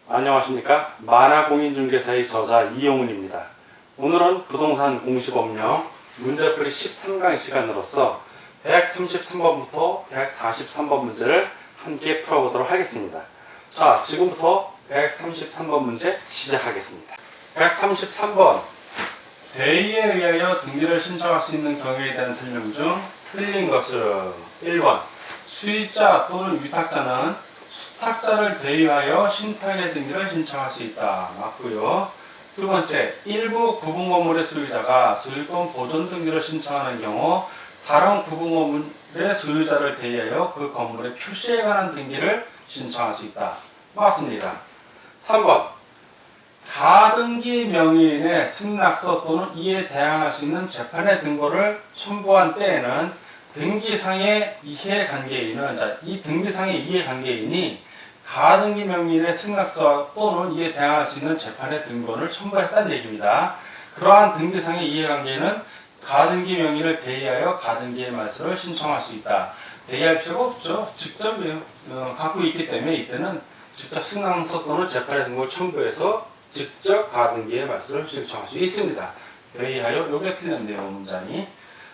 안녕하십니까. 만화공인중개사의 저자 이용훈입니다. 오늘은 부동산 공시법령 문제풀이 13강 시간으로서 133번부터 143번 문제를 함께 풀어보도록 하겠습니다. 자, 지금부터 133번 문제 시작하겠습니다. 133번 대의에 의하여 등기를 신청할 수 있는 경우에 대한 설명 중 틀린 것은 1번 수의자 또는 위탁자는 수탁자를 대의하여 신탁의 등기를 신청할 수 있다. 맞고요. 두 번째, 일부 구분건물의 소유자가 소유권 보존 등기를 신청하는 경우 다른 구분건물의 소유자를 대의하여 그 건물의 표시에 관한 등기를 신청할 수 있다. 맞습니다. 3번, 가등기 명의인의 승낙서 또는 이에 대항할 수 있는 재판의 등고를 첨부한 때에는 등기상의 이해관계인은, 이 등기상의 이해관계인이 가등기 명의인의 승낙서 또는 이에 대항할 수 있는 재판의 등본을 첨부했다는 얘기입니다. 그러한 등기상의 이해관계인은 가등기 명의를 대의하여 가등기의 말소를 신청할 수 있다. 대의할 필요가 없죠. 직접 갖고 있기 때문에 이때는 직접 승낙서 또는 재판의 등본을 첨부해서 직접 가등기의 말소를 신청할 수 있습니다. 대의하여, 요게 틀렸네요, 문장이.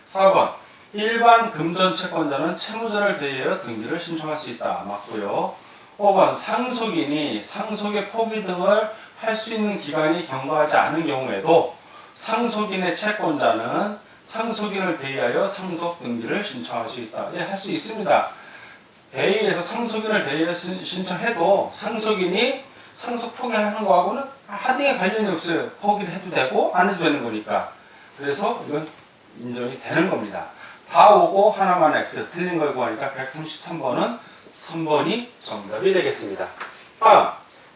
4번, 일반 금전 채권자는 채무자를 대의하여 등기를 신청할 수 있다. 맞고요. 5번, 상속인이 상속의 포기 등을 할 수 있는 기간이 경과하지 않은 경우에도 상속인의 채권자는 상속인을 대의하여 상속 등기를 신청할 수 있다. 예, 할 수 있습니다. 대의에서 상속인을 대의하여 신청해도 상속인이 상속 포기하는 거하고는 하등의 관련이 없어요. 포기를 해도 되고 안 해도 되는 거니까. 그래서 이건 인정이 되는 겁니다. 다 오고 하나만 X, 틀린 걸 구하니까 133번은 3번이 정답이 되겠습니다. 다음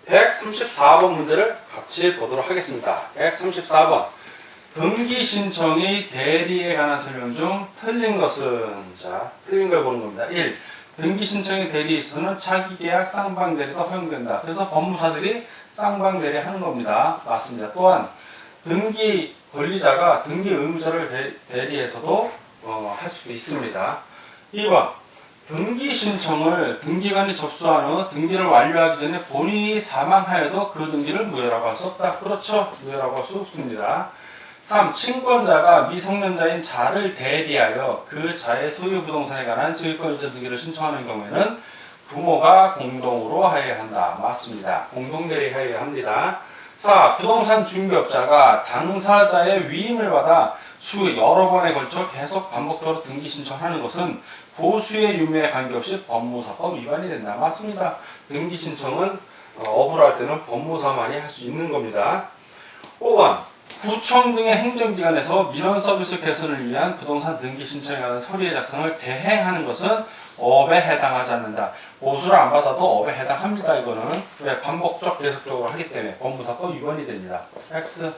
134번 문제를 같이 보도록 하겠습니다. 134번, 등기 신청의 대리에 관한 설명 중 틀린 것은, 자, 틀린 걸 보는 겁니다. 1. 등기 신청의 대리에 있어서는 차기계약 쌍방대리가 허용된다. 그래서 법무사들이 쌍방대리 하는 겁니다. 맞습니다. 또한 등기 권리자가 등기 의무자를 대리해서도 할 수도 있습니다. 2번, 등기 신청을 등기관이 접수한 후 등기를 완료하기 전에 본인이 사망하여도 그 등기를 무효라고 할 수 없다. 그렇죠. 무효라고 할 수 없습니다. 3. 친권자가 미성년자인 자를 대리하여 그 자의 소유 부동산에 관한 소유권 이전 등기를 신청하는 경우에는 부모가 공동으로 하여야 한다. 맞습니다. 공동 대리하여야 합니다. 4. 부동산 중개업자가 당사자의 위임을 받아 여러 번에 걸쳐 계속 반복적으로 등기 신청하는 것은 보수의 유무에 관계없이 법무사법 위반이 된다. 맞습니다. 등기 신청은 업으로 할 때는 법무사만이 할 수 있는 겁니다. 5번, 구청 등의 행정기관에서 민원 서비스 개선을 위한 부동산 등기 신청에 관한 서류의 작성을 대행하는 것은 업에 해당하지 않는다. 보수를 안 받아도 업에 해당합니다. 이거는 왜 반복적 계속적으로 하기 때문에 법무사법 위반이 됩니다. X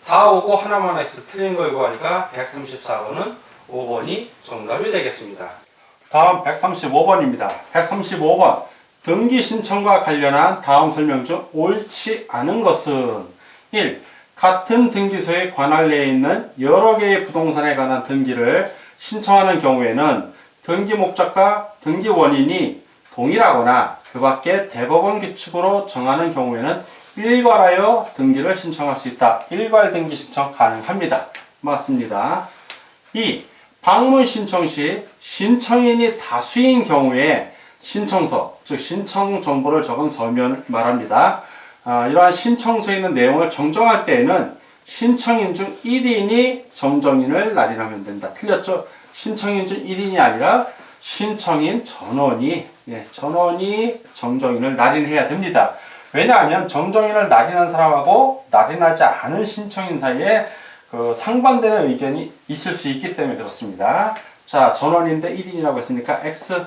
다 오고 하나만 X, 틀린 걸 구하니까 134번은 5번이 정답이 되겠습니다. 다음 135번입니다. 135번, 등기 신청과 관련한 다음 설명 중 옳지 않은 것은 1. 같은 등기소의 관할 내에 있는 여러 개의 부동산에 관한 등기를 신청하는 경우에는 등기 목적과 등기 원인이 동일하거나 그 밖에 대법원 규칙으로 정하는 경우에는 일괄하여 등기를 신청할 수 있다. 일괄 등기 신청 가능합니다. 맞습니다. 2. 방문 신청 시 신청인이 다수인 경우에 신청서, 즉 신청 정보를 적은 서면을 말합니다. 이러한 신청서에 있는 내용을 정정할 때에는 신청인 중 1인이 정정인을 날인하면 된다. 틀렸죠? 신청인 중 1인이 아니라 신청인 전원이 정정인을 날인해야 됩니다. 왜냐하면 정정인을 날인한 사람하고 날인하지 않은 신청인 사이에 상반되는 의견이 있을 수 있기 때문에 그렇습니다. 자, 전원인데 1인이라고 했으니까 X.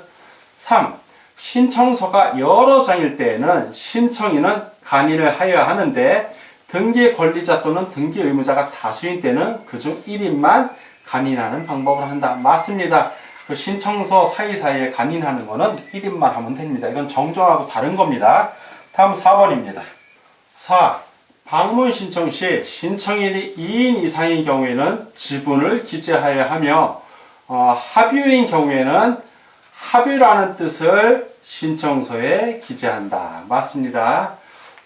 3. 신청서가 여러 장일 때에는 신청인은 간인을 하여야 하는데 등기 권리자 또는 등기 의무자가 다수인 때는 그중 1인만 간인하는 방법을 한다. 맞습니다. 그 신청서 사이사이에 간인하는 거는 1인만 하면 됩니다. 이건 정정하고 다른 겁니다. 다음 4번입니다. 4. 방문 신청 시 신청인이 2인 이상인 경우에는 지분을 기재하여야 하며 합유인 경우에는 합유라는 뜻을 신청서에 기재한다. 맞습니다.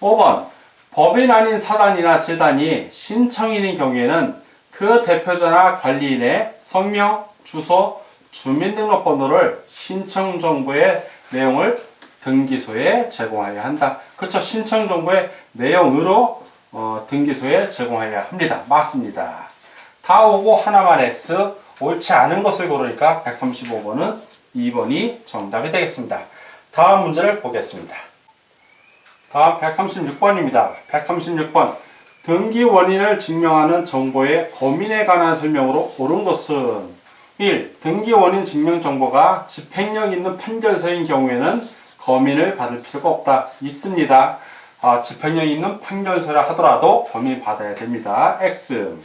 5번 법인 아닌 사단이나 재단이 신청인인 경우에는 그 대표자나 관리인의 성명, 주소, 주민등록번호를 신청정보의 내용을 등기소에 제공하여야 한다. 그렇죠. 신청정보의 내용으로 등기소에 제공하여야 합니다. 맞습니다. 다 오고 하나만 X, 옳지 않은 것을 고르니까 135번은 2번이 정답이 되겠습니다. 다음 문제를 보겠습니다. 다음 136번입니다. 136번. 등기 원인을 증명하는 정보의 범인에 관한 설명으로 옳은 것은 1. 등기 원인 증명 정보가 집행력 있는 판결서인 경우에는 검인을 받을 필요가 없다. 있습니다. 집행력 있는 판결서라 하더라도 검인 받아야 됩니다. X.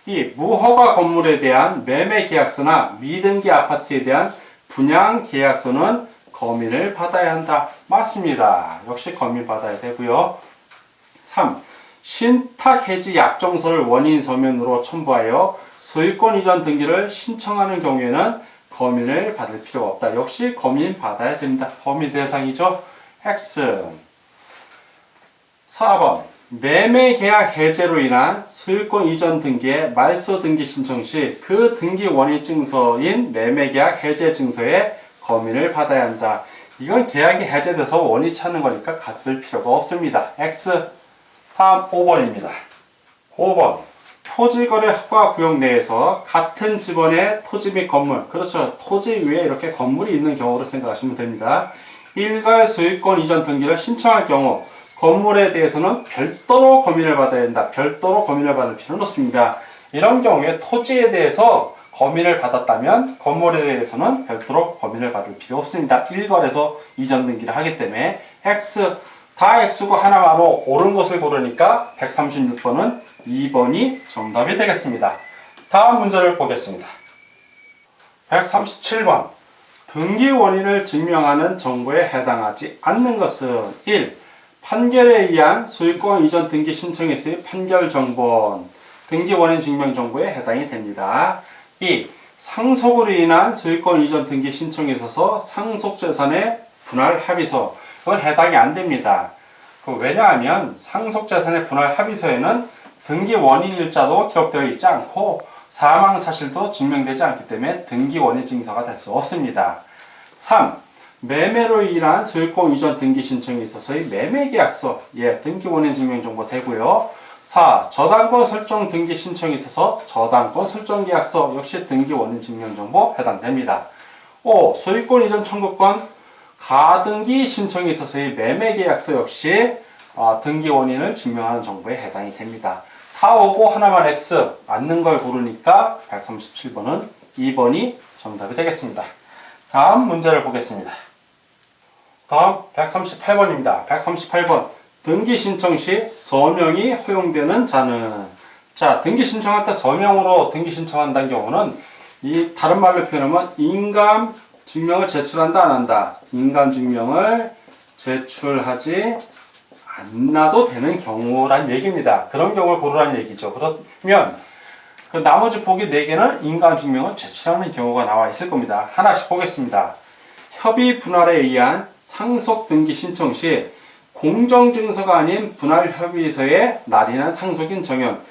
2. 무허가 건물에 대한 매매 계약서나 미등기 아파트에 대한 분양 계약서는 검인을 받아야 한다. 맞습니다. 역시 검인 받아야 되고요. 3. 신탁 해지 약정서를 원인 서면으로 첨부하여 소유권 이전 등기를 신청하는 경우에는 검인을 받을 필요가 없다. 역시 검인 받아야 됩니다. 범위 대상이죠. X. 4번. 매매계약 해제로 인한 소유권 이전 등기의 말소 등기 신청 시 그 등기 원인 증서인 매매계약 해제 증서에 검인을 받아야 한다. 이건 계약이 해제돼서 원이 찾는 거니까 받을 필요가 없습니다. X. 다음 5번입니다. 5번. 토지거래 허가 구역 내에서 같은 지번의 토지 및 건물, 그렇죠. 토지 위에 이렇게 건물이 있는 경우로 생각하시면 됩니다. 일괄 소유권 이전 등기를 신청할 경우 건물에 대해서는 별도로 검인을 받아야 된다. 별도로 검인을 받을 필요는 없습니다. 이런 경우에 토지에 대해서 검인을 받았다면 건물에 대해서는 별도로 검인을 받을 필요 없습니다. 일괄해서 이전 등기를 하기 때문에 X. 다 X고 하나만으로 옳은 것을 고르니까 136번은 2번이 정답이 되겠습니다. 다음 문제를 보겠습니다. 137번. 등기 원인을 증명하는 정보에 해당하지 않는 것은 1. 판결에 의한 소유권 이전 등기 신청에서의 판결 정본, 등기 원인 증명 정보에 해당이 됩니다. 2. 상속으로 인한 소유권 이전 등기 신청에 있어서 상속재산의 분할 합의서, 그건 해당이 안 됩니다. 왜냐하면 상속재산의 분할 합의서에는 등기 원인 일자도 기록되어 있지 않고 사망 사실도 증명되지 않기 때문에 등기 원인 증서가 될 수 없습니다. 3. 매매로 인한 소유권 이전 등기 신청에 있어서의 매매계약서, 등기 원인 증명 정보 되고요. 4. 저당권 설정 등기 신청에 있어서 저당권 설정 계약서, 역시 등기 원인 증명 정보 해당됩니다. 5. 소유권 이전 청구권 가등기 신청에 있어서의 매매계약서 역시 등기 원인을 증명하는 정보에 해당이 됩니다. 다 오고 하나만 X, 맞는 걸 고르니까 137번은 2번이 정답이 되겠습니다. 다음 문제를 보겠습니다. 다음 138번입니다. 138번. 등기 신청 시 서명이 허용되는 자는, 자, 등기 신청할 때 서명으로 등기 신청한다는 경우는 이 다른 말로 표현하면 인감 증명을 제출한다 안 한다. 인감 증명을 제출하지 않아도 되는 경우란 얘기입니다. 그런 경우를 고르라는 얘기죠. 그러면 그 나머지 보기 4개는 인감 증명을 제출하는 경우가 나와 있을 겁니다. 하나씩 보겠습니다. 협의 분할에 의한 상속 등기 신청 시 공정증서가 아닌 분할 협의서에 날인한 상속인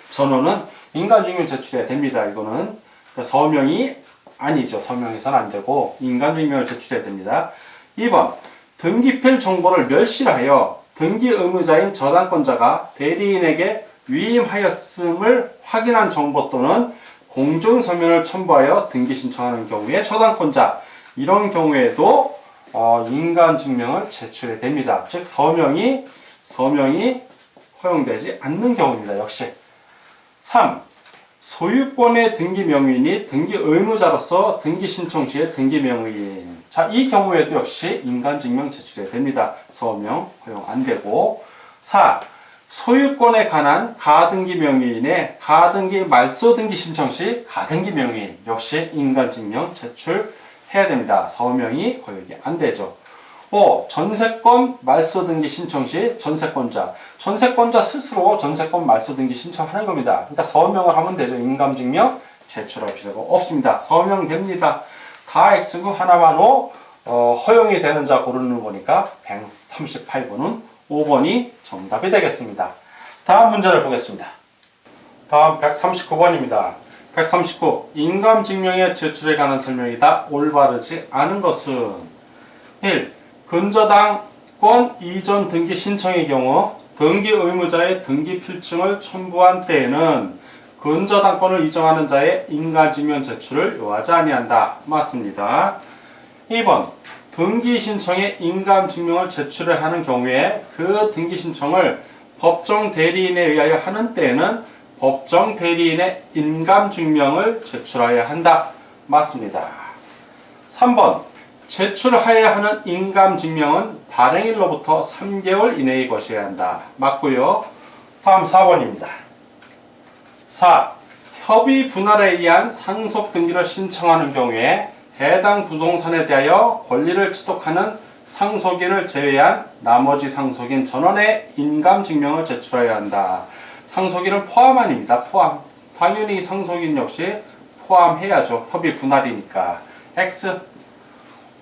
전원은 인감 증명 제출해야 됩니다. 이거는 서명이 아니죠. 서명해서는 안 되고 인감 증명을 제출해야 됩니다. 2번. 등기필 정보를 멸실하여 등기 의무자인 저당권자가 대리인에게 위임하였음을 확인한 정보 또는 공증서면을 첨부하여 등기 신청하는 경우에 저당권자, 이런 경우에도 인감 증명을 제출해야 됩니다. 즉 서명이 허용되지 않는 경우입니다. 역시. 3. 소유권의 등기 명의인이 등기 의무자로서 등기 신청 시에 등기 명의인. 자, 이 경우에도 역시 인감 증명 제출해야 됩니다. 서명 허용 안 되고. 4. 소유권에 관한 가등기 명의인의 가등기 말소 등기 신청 시 가등기 명의인 역시 인감 증명 제출해야 됩니다. 서명이 허용이 안 되죠. 5. 전세권 말소 등기 신청 시 전세권자 스스로 전세권 말소 등기 신청하는 겁니다. 그러니까 서명을 하면 되죠. 인감 증명 제출할 필요가 없습니다. 서명됩니다. 다 X고 하나만 O, 허용이 되는 자 고르는 거니까 138번은 5번이 정답이 되겠습니다. 다음 문제를 보겠습니다. 다음 139번입니다. 139. 인감증명의 제출에 관한 설명이다. 올바르지 않은 것은 1. 근저당권 이전 등기 신청의 경우 등기 의무자의 등기 필증을 첨부한 때에는 근저당권을 이전하는 자의 인감증명 제출을 요하지 아니한다. 맞습니다. 2번. 등기 신청에 인감증명을 제출을 하는 경우에 그 등기 신청을 법정 대리인에 의하여 하는 때에는 법정 대리인의 인감증명을 제출하여야 한다. 맞습니다. 3번. 제출하여야 하는 인감증명은 발행일로부터 3개월 이내의 것이어야 한다. 맞고요. 다음 4번입니다. 4. 협의 분할에 의한 상속 등기를 신청하는 경우에 해당 부동산에 대하여 권리를 취득하는 상속인을 제외한 나머지 상속인 전원의 인감증명을 제출해야 한다. 상속인을 포함 아닙니다. 포함. 당연히 상속인 역시 포함해야죠. 협의 분할이니까. X.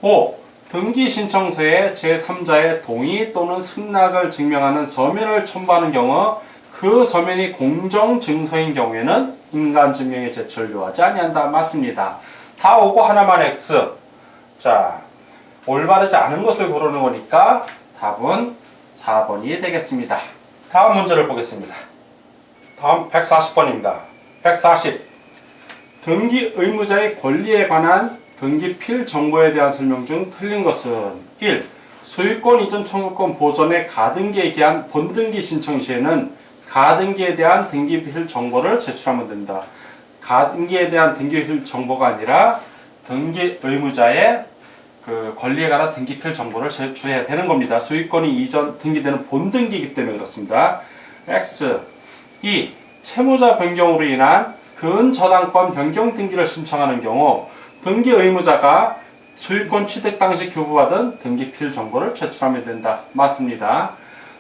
5. 등기 신청서에 제3자의 동의 또는 승낙을 증명하는 서면을 첨부하는 경우 그 서면이 공정증서인 경우에는 인감증명의 제출을 요하지 아니한다. 맞습니다. 다 오고 하나만 X. 자, 올바르지 않은 것을 고르는 거니까 답은 4번이 되겠습니다. 다음 문제를 보겠습니다. 다음 140번입니다. 140. 등기 의무자의 권리에 관한 등기필 정보에 대한 설명 중 틀린 것은 1. 소유권 이전 청구권 보존의 가등기에 대한 본등기 신청 시에는 가등기에 대한 등기필 정보를 제출하면 된다. 가등기에 대한 등기필 정보가 아니라 등기 의무자의 그 권리에 관한 등기필 정보를 제출해야 되는 겁니다. 소유권이 이전 등기되는 본등기이기 때문에 그렇습니다. X. 2. 채무자 변경으로 인한 근저당권 변경 등기를 신청하는 경우 등기 의무자가 소유권 취득 당시 교부받은 등기필 정보를 제출하면 된다. 맞습니다.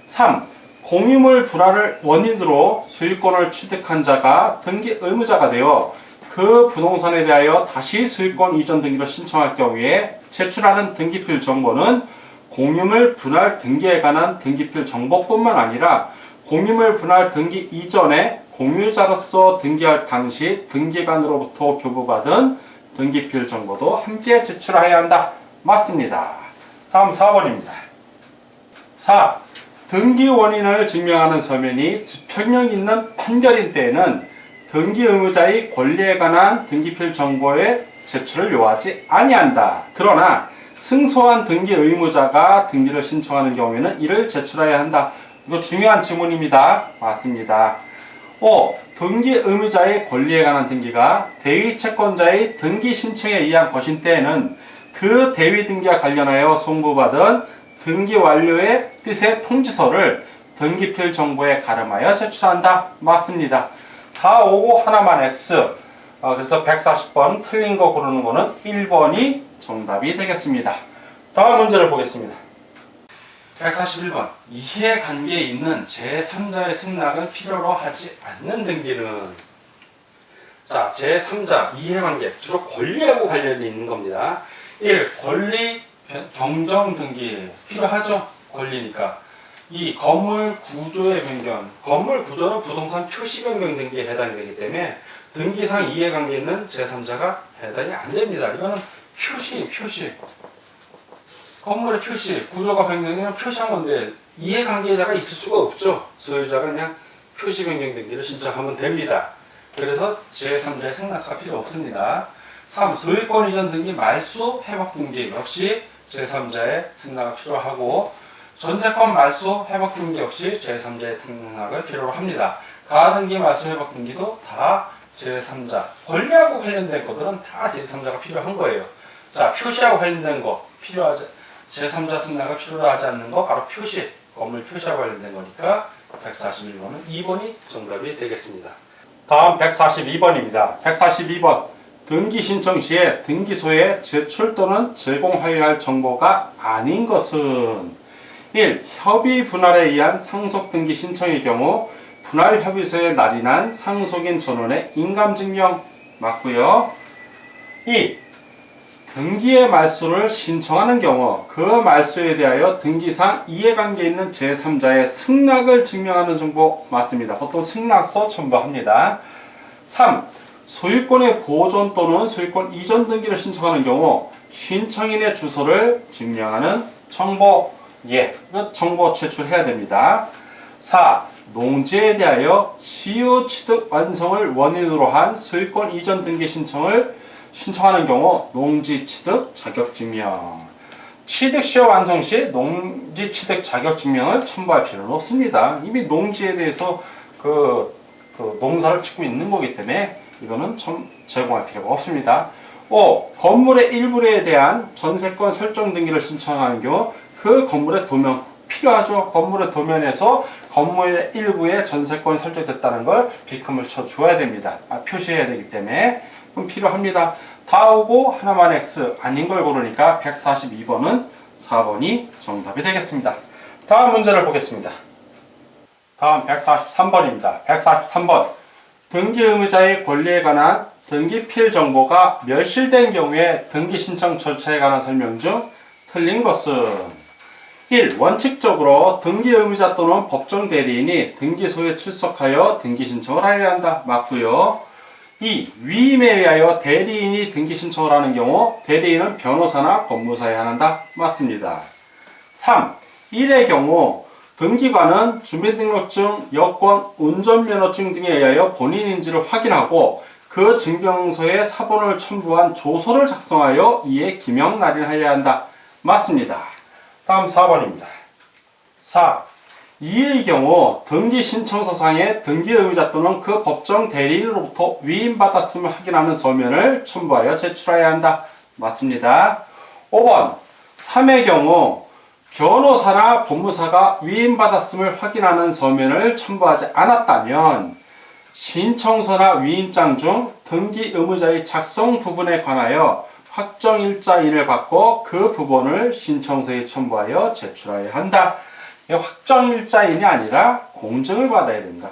3. 공유물 불화를 원인으로 소유권을 취득한 자가 등기 의무자가 되어 그 부동산에 대하여 다시 소유권 이전 등기를 신청할 경우에 제출하는 등기필 정보는 공유물 분할 등기에 관한 등기필 정보뿐만 아니라 공유물 분할 등기 이전에 공유자로서 등기할 당시 등기관으로부터 교부받은 등기필 정보도 함께 제출해야 한다. 맞습니다. 다음 4번입니다. 4. 등기 원인을 증명하는 서면이 집행력 있는 판결인 때에는 등기 의무자의 권리에 관한 등기필 정보의 제출을 요하지 아니한다. 그러나 승소한 등기 의무자가 등기를 신청하는 경우에는 이를 제출해야 한다. 이거 중요한 지문입니다. 맞습니다. 5. 등기 의무자의 권리에 관한 등기가 대위 채권자의 등기 신청에 의한 것인 때에는 그 대위 등기와 관련하여 송부받은 등기 완료의 뜻의 통지서를 등기필 정보에 가름하여 제출한다. 맞습니다. 다 오고 하나만 X. 그래서 140번 틀린 거 고르는 거는 1번이 정답이 되겠습니다. 다음 문제를 보겠습니다. 141번. 이해관계에 있는 제3자의 승낙은 필요로 하지 않는 등기는 자, 제3자 이해관계 주로 권리하고 관련이 있는 겁니다. 1. 권리 경정 등기 필요하죠? 권리니까. 2. 건물 구조의 변경. 건물 구조는 부동산 표시 변경 등기에 해당이 되기 때문에 등기상 이해관계는 제3자가 해당이 안 됩니다. 이거는 표시. 건물의 표시, 구조가 변경되면 표시한 건데 이해관계자가 있을 수가 없죠. 소유자가 그냥 표시 변경 등기를 신청하면 됩니다. 그래서 제3자의 승낙서가 필요 없습니다. 3. 소유권 이전 등기 말소 회복 등기 역시 제3자의 승낙이 필요하고 전세권 말소 회복 등기 역시 제3자의 승낙을 필요로 합니다. 가등기 말소 회복 등기도 다 제3자 권리하고 관련된 것들은 다 제3자가 필요한 거예요. 자, 표시하고 관련된 거 필요하지 제3자 승낙을 필요로 하지 않는 거 바로 표시, 건물 표시하고 관련된 거니까 141번은 2번이 정답이 되겠습니다. 다음 142번입니다. 142번. 등기 신청 시에 등기소에 제출 또는 제공하여야 할 정보가 아닌 것은 1. 협의 분할에 의한 상속 등기 신청의 경우 분할 협의서에 날인한 상속인 전원의 인감증명 맞고요. 2. 등기의 말소를 신청하는 경우 그 말소에 대하여 등기상 이해관계 있는 제3자의 승낙을 증명하는 정보 맞습니다. 보통 승낙서 첨부합니다. 3. 소유권의 보존 또는 소유권 이전 등기를 신청하는 경우 신청인의 주소를 증명하는 정보 정보 제출해야 됩니다. 4. 농지에 대하여 시효 취득 완성을 원인으로 한 소유권 이전 등기 신청을 신청하는 경우 농지 취득 자격증명. 취득 시효 완성 시 농지 취득 자격증명을 첨부할 필요는 없습니다. 이미 농지에 대해서 농사를 짓고 있는 거기 때문에 이거는 제공할 필요가 없습니다. 5. 건물의 일부에 대한 전세권 설정 등기를 신청하는 경우 그 건물의 도면 필요하죠. 건물의 도면에서 건물의 일부에 전세권이 설정됐다는 걸 비금을 쳐 주어야 됩니다. 표시해야 되기 때문에 그럼 필요합니다. 다 오고 하나만 X 아닌 걸 고르니까 142번은 4번이 정답이 되겠습니다. 다음 문제를 보겠습니다. 다음 143번입니다. 143번 등기 의무자의 권리에 관한 등기필 정보가 멸실된 경우에 등기 신청 절차에 관한 설명 중 틀린 것은 1. 원칙적으로 등기 의무자 또는 법정 대리인이 등기소에 출석하여 등기 신청을 하여야 한다. 맞고요. 2. 위임에 의하여 대리인이 등기 신청을 하는 경우 대리인은 변호사나 법무사에 한다. 맞습니다. 3. 1의 경우 등기관은 주민등록증, 여권, 운전면허증 등에 의하여 본인 인지를 확인하고 그 증명서에 사본을 첨부한 조서를 작성하여 이에 기명 날인하여야 한다. 맞습니다. 다음 4번입니다. 4. 2의 경우 등기 신청서상에 등기 의무자 또는 그 법정 대리인으로부터 위임받았음을 확인하는 서면을 첨부하여 제출해야 한다. 맞습니다. 5번 3의 경우 변호사나 법무사가 위임받았음을 확인하는 서면을 첨부하지 않았다면 신청서나 위임장 중 등기 의무자의 작성 부분에 관하여 확정일자인을 받고 그 부분을 신청서에 첨부하여 제출해야 한다. 확정일자인이 아니라 공증을 받아야 됩니다.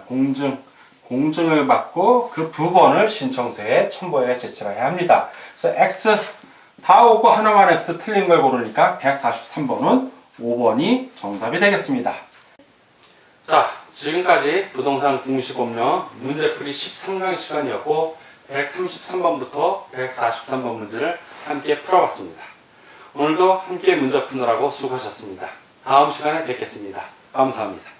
공증을 받고 그 부분을 신청서에 첨부하여 제출해야 합니다. 그래서 X 다 오고 하나만 X 틀린 걸 고르니까 143번은 5번이 정답이 되겠습니다. 자, 지금까지 부동산 공시법령 문제풀이 13강 시간이었고 133번부터 143번 문제를 함께 풀어봤습니다. 오늘도 함께 문제 푸느라고 수고하셨습니다. 다음 시간에 뵙겠습니다. 감사합니다.